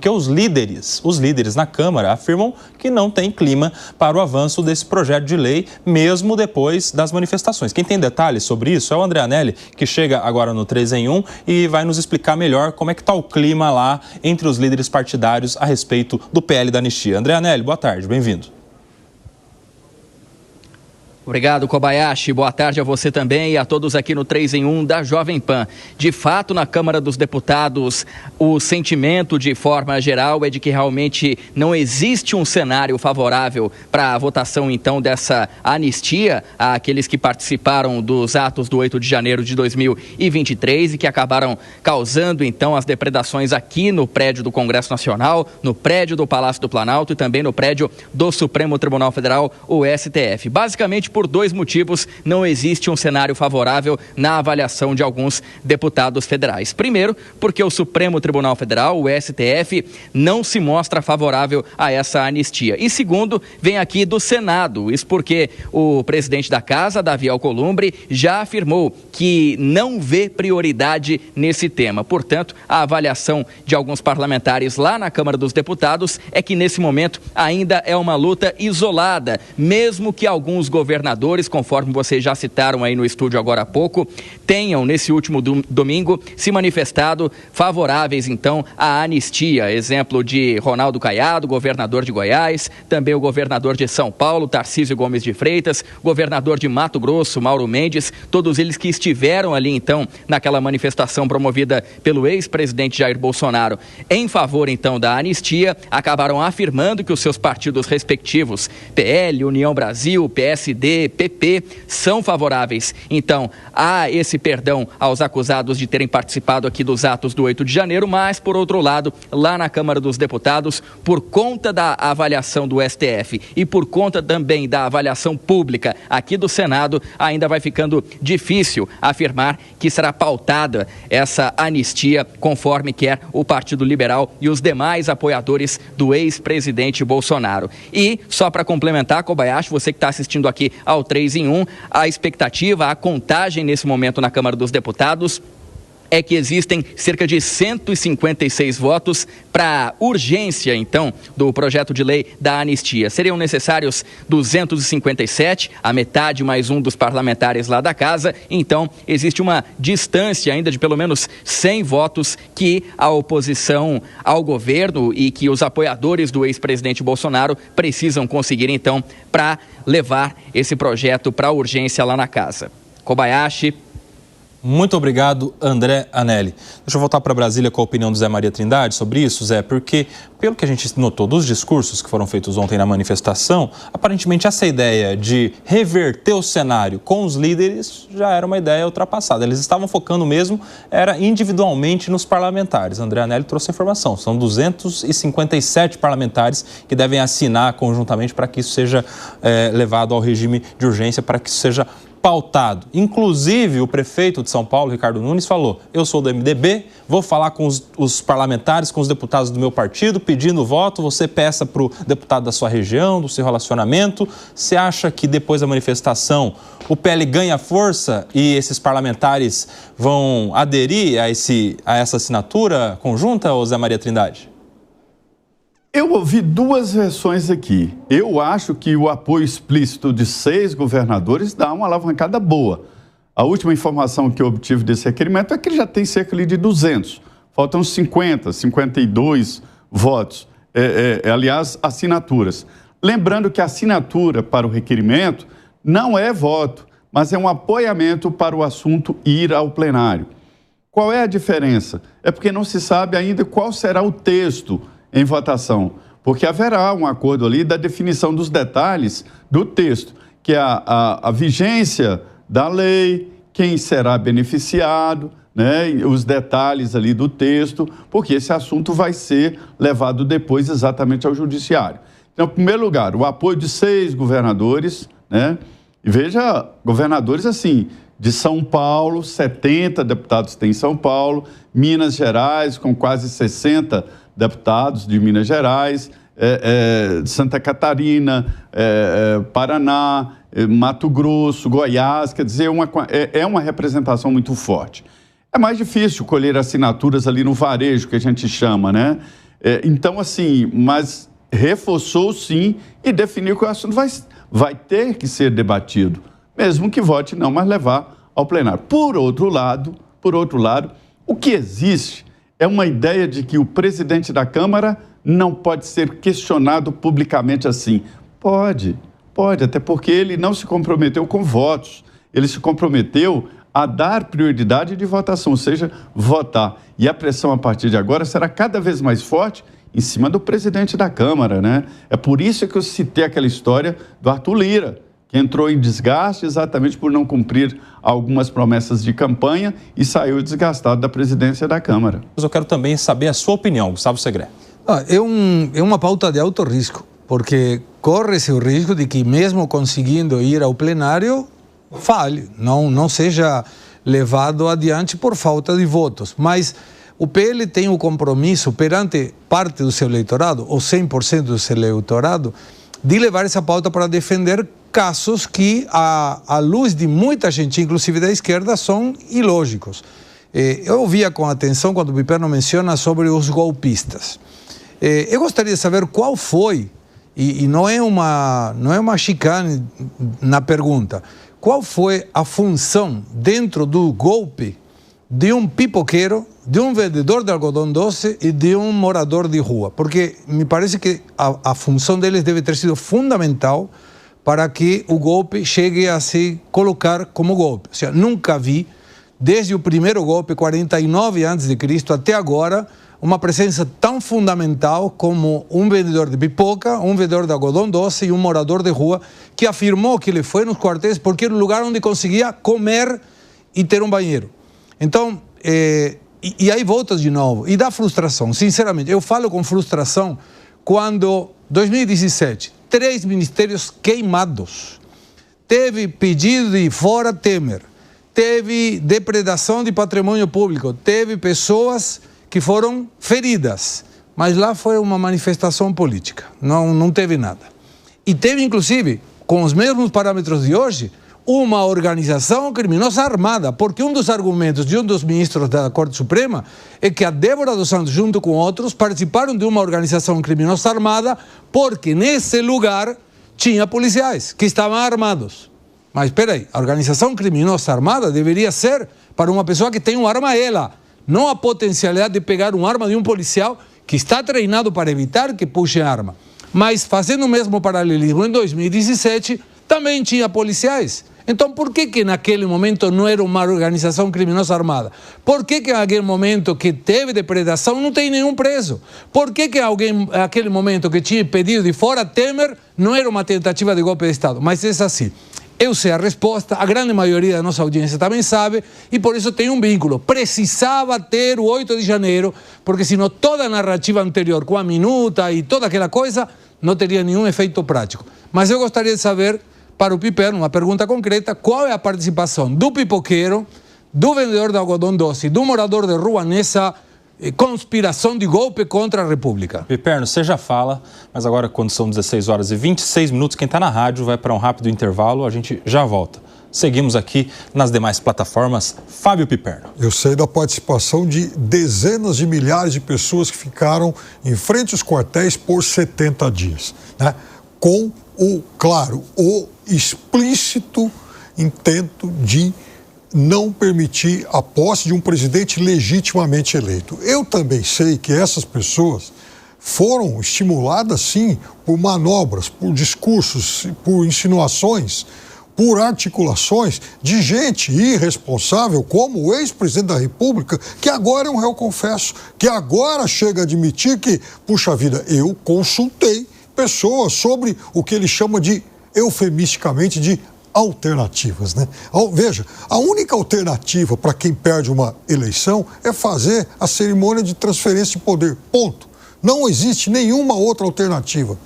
porque os líderes na Câmara afirmam que não tem clima para o avanço desse projeto de lei, mesmo depois das manifestações. Quem tem detalhes sobre isso é o André Anelli, que chega agora no 3 em 1 e vai nos explicar melhor como é que está o clima lá entre os líderes partidários a respeito do PL da anistia. André Anelli, boa tarde, bem-vindo. Obrigado, Kobayashi. Boa tarde a você também e a todos aqui no 3 em 1 da Jovem Pan. De fato, na Câmara dos Deputados, o sentimento de forma geral é de que realmente não existe um cenário favorável para a votação, então, dessa anistia àqueles que participaram dos atos do 8 de janeiro de 2023 e que acabaram causando, então, as depredações aqui no prédio do Congresso Nacional, no prédio do Palácio do Planalto e também no prédio do Supremo Tribunal Federal, o STF. Basicamente, por dois motivos, não existe um cenário favorável na avaliação de alguns deputados federais. Primeiro, porque o Supremo Tribunal Federal, o STF, não se mostra favorável a essa anistia. E segundo, vem aqui do Senado. Isso porque o presidente da Casa, Davi Alcolumbre, já afirmou que não vê prioridade nesse tema. Portanto, a avaliação de alguns parlamentares lá na Câmara dos Deputados é que nesse momento ainda é uma luta isolada, mesmo que alguns governadores, conforme vocês já citaram aí no estúdio agora há pouco, tenham nesse último domingo se manifestado favoráveis então à anistia. Exemplo de Ronaldo Caiado, governador de Goiás, também o governador de São Paulo, Tarcísio Gomes de Freitas, governador de Mato Grosso, Mauro Mendes, todos eles que estiveram ali então naquela manifestação promovida pelo ex-presidente Jair Bolsonaro em favor então da anistia, acabaram afirmando que os seus partidos respectivos, PL, União Brasil, PSD, PP, são favoráveis, então, a esse perdão aos acusados de terem participado aqui dos atos do 8 de janeiro, mas, por outro lado, lá na Câmara dos Deputados, por conta da avaliação do STF e por conta também da avaliação pública aqui do Senado, ainda vai ficando difícil afirmar que será pautada essa anistia conforme quer o Partido Liberal e os demais apoiadores do ex-presidente Bolsonaro. E, só para complementar, Kobayashi, você que está assistindo aqui ao 3 em 1, a expectativa, a contagem nesse momento na Câmara dos Deputados é que existem cerca de 156 votos para urgência, então, do projeto de lei da anistia. Seriam necessários 257, a metade mais um dos parlamentares lá da casa. Então, existe uma distância ainda de pelo menos 100 votos que a oposição ao governo e que os apoiadores do ex-presidente Bolsonaro precisam conseguir, então, para levar esse projeto para urgência lá na casa. Kobayashi. Muito obrigado, André Anelli. Deixa eu voltar para Brasília com a opinião do Zé Maria Trindade sobre isso, Zé, porque, pelo que a gente notou dos discursos que foram feitos ontem na manifestação, aparentemente essa ideia de reverter o cenário com os líderes já era uma ideia ultrapassada. Eles estavam focando mesmo, era individualmente nos parlamentares. André Anelli trouxe a informação, são 257 parlamentares que devem assinar conjuntamente para que isso seja levado ao regime de urgência, para que isso seja pautado. Inclusive, o prefeito de São Paulo, Ricardo Nunes, falou: eu sou do MDB, vou falar com os parlamentares, com os deputados do meu partido, pedindo voto, você peça para o deputado da sua região, do seu relacionamento. Você acha que depois da manifestação o PL ganha força e esses parlamentares vão aderir a essa assinatura conjunta, ou Zé Maria Trindade? Eu ouvi duas versões aqui. Eu acho que o apoio explícito de 6 governadores dá uma alavancada boa. A última informação que eu obtive desse requerimento é que ele já tem cerca de 200. Faltam 50, 52 votos, aliás, assinaturas. Lembrando que a assinatura para o requerimento não é voto, mas é um apoiamento para o assunto ir ao plenário. Qual é a diferença? É porque não se sabe ainda qual será o texto em votação, porque haverá um acordo ali da definição dos detalhes do texto, que é a vigência da lei, quem será beneficiado, né, os detalhes ali do texto, porque esse assunto vai ser levado depois exatamente ao judiciário. Então, em primeiro lugar, o apoio de 6 governadores, né, e veja, governadores assim, de São Paulo, 70 deputados tem em São Paulo, Minas Gerais, com quase 60 deputados de Minas Gerais, Santa Catarina, Paraná, Mato Grosso, Goiás, quer dizer, é uma representação muito forte. É mais difícil colher assinaturas ali no varejo, que a gente chama, né? Então, assim, mas reforçou sim e definiu que o assunto vai ter que ser debatido, mesmo que vote não, mas levar ao plenário. Por outro lado, o que existe é uma ideia de que o presidente da Câmara não pode ser questionado publicamente assim. Pode, até porque ele não se comprometeu com votos, ele se comprometeu a dar prioridade de votação, ou seja, votar. E a pressão a partir de agora será cada vez mais forte em cima do presidente da Câmara, né? É por isso que eu citei aquela história do Arthur Lira, que entrou em desgaste exatamente por não cumprir algumas promessas de campanha e saiu desgastado da presidência da Câmara. Mas eu quero também saber a sua opinião, Gustavo Segré. É uma pauta de alto risco, porque corre-se o risco de que, mesmo conseguindo ir ao plenário, falhe, não seja levado adiante por falta de votos. Mas o PL tem o compromisso perante parte do seu eleitorado, ou 100% do seu eleitorado, de levar essa pauta para defender casos que, à luz de muita gente, inclusive da esquerda, são ilógicos. Eu ouvia com atenção quando o Piperno menciona sobre os golpistas. Eu gostaria de saber qual foi, e não é uma chicane na pergunta, qual foi a função dentro do golpe de um pipoqueiro, de um vendedor de algodão doce e de um morador de rua? Porque me parece que a função deles deve ter sido fundamental para que o golpe chegue a se colocar como golpe. Ou seja, nunca vi, desde o primeiro golpe, 49 a.C., até agora, uma presença tão fundamental como um vendedor de pipoca, um vendedor de algodão doce e um morador de rua que afirmou que ele foi nos quartéis porque era o lugar onde conseguia comer e ter um banheiro. Então, e aí volta de novo. E dá frustração, sinceramente. Eu falo com frustração quando, 2017, 3 ministérios queimados. Teve pedido de fora Temer. Teve depredação de patrimônio público. Teve pessoas que foram feridas, mas lá foi uma manifestação política, não teve nada. E teve, inclusive, com os mesmos parâmetros de hoje, uma organização criminosa armada, porque um dos argumentos de um dos ministros da Corte Suprema é que a Débora dos Santos, junto com outros, participaram de uma organização criminosa armada porque nesse lugar tinha policiais que estavam armados. Mas espera aí, a organização criminosa armada deveria ser para uma pessoa que tem uma arma não a potencialidade de pegar uma arma de um policial que está treinado para evitar que puxe a arma. Mas, fazendo o mesmo paralelismo, em 2017 também tinha policiais. Então, por que naquele momento não era uma organização criminosa armada? Por que naquele momento que teve depredação não tem nenhum preso? Por que naquele momento que tinha pedido de fora Temer não era uma tentativa de golpe de Estado? Mas é assim. Eu sei a resposta, a grande maioria da nossa audiência também sabe, e por isso tem um vínculo. Precisava ter o 8 de janeiro, porque senão toda a narrativa anterior, com a minuta e toda aquela coisa, não teria nenhum efeito prático. Mas eu gostaria de saber, para o Piperno, uma pergunta concreta, qual é a participação do pipoqueiro, do vendedor de algodão doce, do morador de rua nessa conspiração de golpe contra a República. Piperno, você já fala, mas agora quando são 16 horas e 26 minutos, quem está na rádio vai para um rápido intervalo, a gente já volta. Seguimos aqui nas demais plataformas. Fábio Piperno. Eu sei da participação de dezenas de milhares de pessoas que ficaram em frente aos quartéis por 70 dias, né? Com o explícito intento de não permitir a posse de um presidente legitimamente eleito. Eu também sei que essas pessoas foram estimuladas, sim, por manobras, por discursos, por insinuações, por articulações de gente irresponsável, como o ex-presidente da República, que agora é um réu confesso, que agora chega a admitir que, puxa vida, eu consultei pessoas sobre o que ele chama de, eufemisticamente, de alternativas, né? Veja, a única alternativa para quem perde uma eleição é fazer a cerimônia de transferência de poder, ponto. Não existe nenhuma outra alternativa.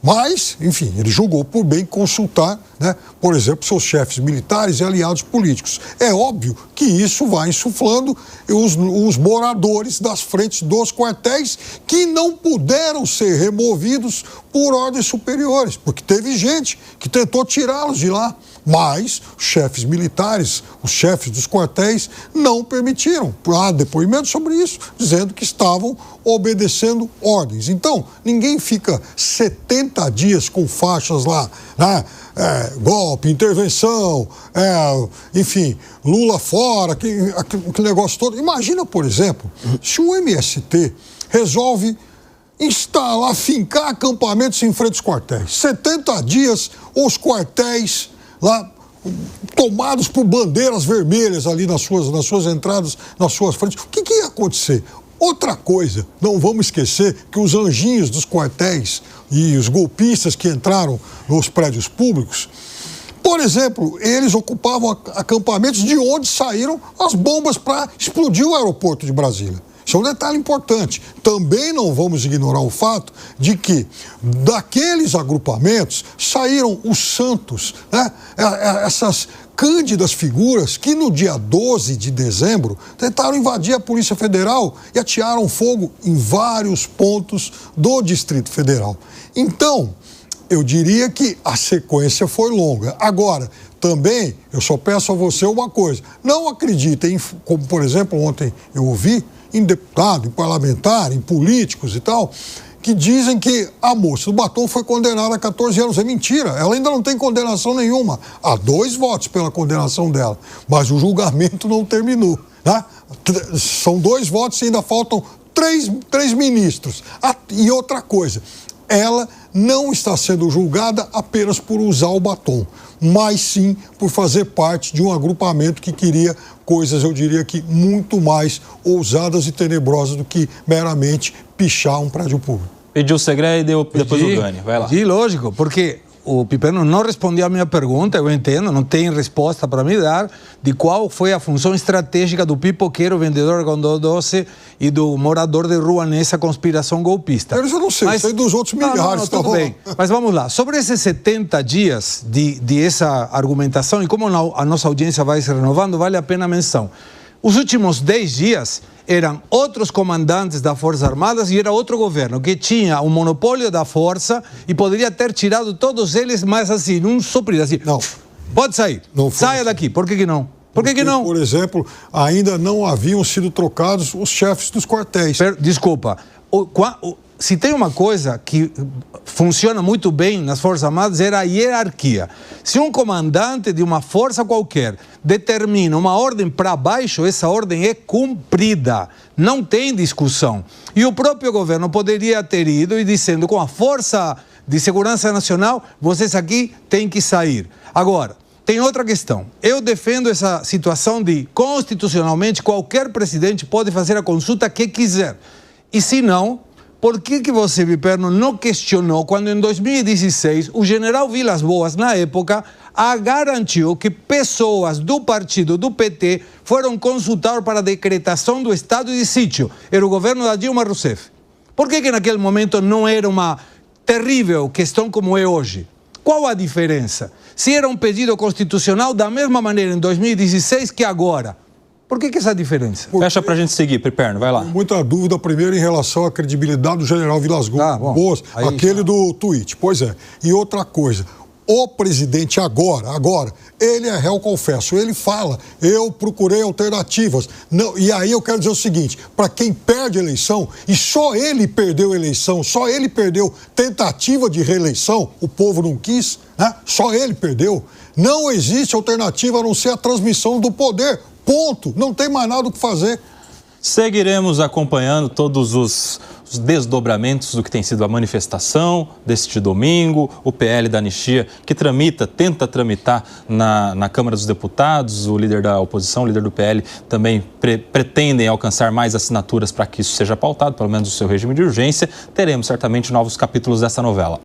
Mas, enfim, ele julgou por bem consultar, né, por exemplo, seus chefes militares e aliados políticos. É óbvio que isso vai insuflando os moradores das frentes dos quartéis que não puderam ser removidos por ordens superiores, porque teve gente que tentou tirá-los de lá. Mas os chefes militares, os chefes dos quartéis, não permitiram. Há depoimentos sobre isso, dizendo que estavam obedecendo ordens. Então, ninguém fica 70 dias com faixas lá, né? Golpe, intervenção, enfim, Lula fora, aquele negócio todo. Imagina, por exemplo, se o MST resolve instalar, fincar acampamentos em frente aos quartéis. 70 dias, os quartéis lá tomados por bandeiras vermelhas ali nas suas entradas, nas suas frentes. O que ia acontecer? Outra coisa, não vamos esquecer que os anjinhos dos quartéis e os golpistas que entraram nos prédios públicos, por exemplo, eles ocupavam acampamentos de onde saíram as bombas para explodir o aeroporto de Brasília. Isso é um detalhe importante. Também não vamos ignorar o fato de que daqueles agrupamentos saíram os santos, né? Essas cândidas figuras que no dia 12 de dezembro tentaram invadir a Polícia Federal e atearam fogo em vários pontos do Distrito Federal. Então, eu diria que a sequência foi longa. Agora, também, eu só peço a você uma coisa. Não acreditem, como por exemplo ontem eu ouvi, em deputado, em parlamentar, em políticos e tal, que dizem que a moça do batom foi condenada a 14 anos. É mentira, ela ainda não tem condenação nenhuma. Há 2 votos pela condenação dela, mas o julgamento não terminou, né? São 2 votos e ainda faltam 3 ministros. E outra coisa, ela não está sendo julgada apenas por usar o batom, mas sim por fazer parte de um agrupamento que queria coisas, eu diria que muito mais ousadas e tenebrosas do que meramente pichar um prédio público. Pediu o segredo e depois o Gani, vai lá. Sim, lógico, porque o Piperno não respondeu a minha pergunta, eu entendo, não tem resposta para me dar de qual foi a função estratégica do pipoqueiro, vendedor com doce e do morador de rua nessa conspiração golpista. Eu não sei, sei dos outros milhares. Tudo bem, mas vamos lá. Sobre esses 70 dias de essa argumentação e como a nossa audiência vai se renovando, vale a pena a menção. Os últimos 10 dias eram outros comandantes das Forças Armadas e era outro governo que tinha o monopólio da força e poderia ter tirado todos eles, mas assim, num sopriro, assim. Não. Pode sair. Saia daqui. Por que não? Por que não? Por exemplo, ainda não haviam sido trocados os chefes dos quartéis. Desculpa. Se tem uma coisa que funciona muito bem nas Forças Armadas, era a hierarquia. Se um comandante de uma força qualquer determina uma ordem para baixo, essa ordem é cumprida. Não tem discussão. E o próprio governo poderia ter ido e dizendo, com a Força de Segurança Nacional, vocês aqui têm que sair. Agora, tem outra questão. Eu defendo essa situação de, constitucionalmente, qualquer presidente pode fazer a consulta que quiser. E se não, por que você, Piperno, não questionou quando em 2016 o general Vilas Boas, na época, garantiu que pessoas do partido do PT foram consultar para a decretação do estado de sítio? Era o governo da Dilma Rousseff. Por que naquele momento não era uma terrível questão como é hoje? Qual a diferença? Se era um pedido constitucional da mesma maneira em 2016 que agora. Por que essa diferença? Fecha pra gente seguir, Piperno, vai lá. Muita dúvida, primeiro, em relação à credibilidade do general Vilas Boas, aquele do tweet. Pois é. E outra coisa, o presidente agora, ele é réu, confesso, ele fala, eu procurei alternativas. Não, e aí eu quero dizer o seguinte, para quem perde a eleição, e só ele perdeu a eleição, só ele perdeu tentativa de reeleição, o povo não quis, né? Só ele perdeu. Não existe alternativa a não ser a transmissão do poder. Ponto. Não tem mais nada o que fazer. Seguiremos acompanhando todos os desdobramentos do que tem sido a manifestação deste domingo, o PL da anistia que tenta tramitar na Câmara dos Deputados, o líder da oposição, o líder do PL, também pretendem alcançar mais assinaturas para que isso seja pautado, pelo menos o seu regime de urgência. Teremos certamente novos capítulos dessa novela.